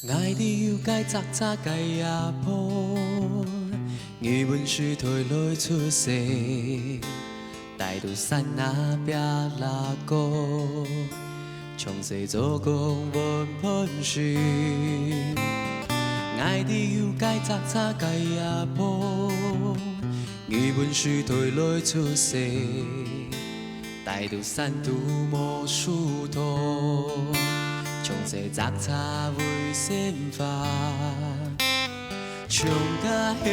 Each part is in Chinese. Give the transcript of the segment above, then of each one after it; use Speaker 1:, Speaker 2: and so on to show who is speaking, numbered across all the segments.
Speaker 1: 爱你又该早早该也破，语文书退来出世，大肚山那边拉歌，从细做工问喷水，爱你又该早早该也破，语文书退来出世，大肚山都无树头。从细杂草为先发，从甲乡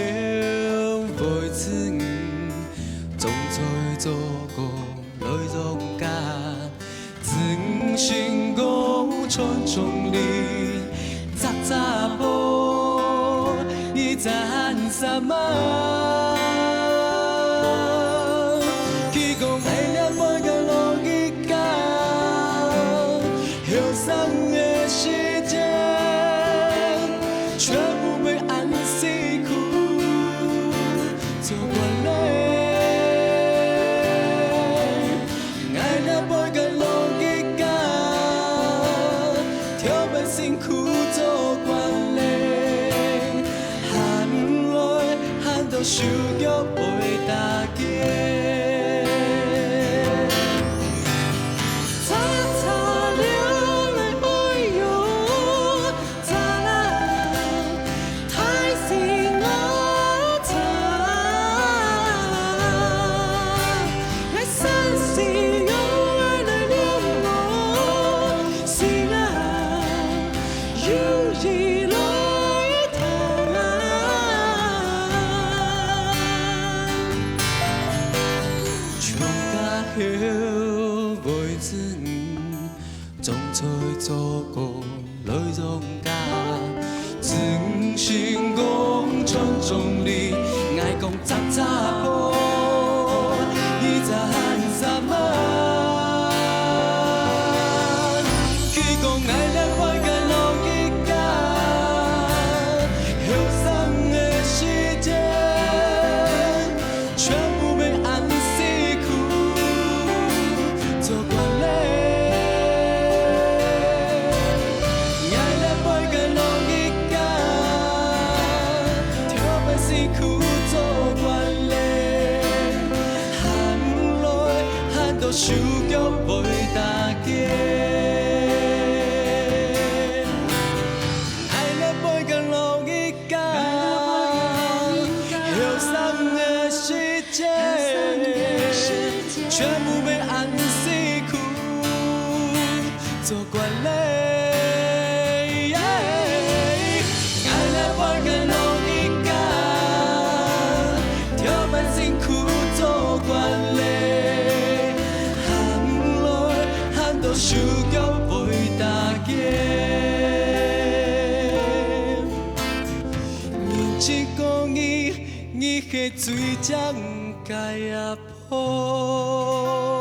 Speaker 1: 袂子远，种菜做工来农家，曾成功传宗里，杂杂波你赞什么？去讲爱了每个路一家，后生。时间全部被按死苦做惯了，爱了每个路一家，跳被辛苦做惯了，喊来喊到受够袂大家。袂子远，种菜做工来农家，曾成功传宗里，爱讲杂杂波，伊在喊什么？去讲爱了每个路一家，后生的时间全部被按死苦。做惯了，爱了每个路一家，跳被辛苦做惯了，喊来喊到受够袂大家。爱了每个路一家，后生的时间全部被按死苦做惯了，爱了每个路一家，跳扮辛苦做惯了，喊来喊到受够袂大家，人一公义，伊的水将该也破。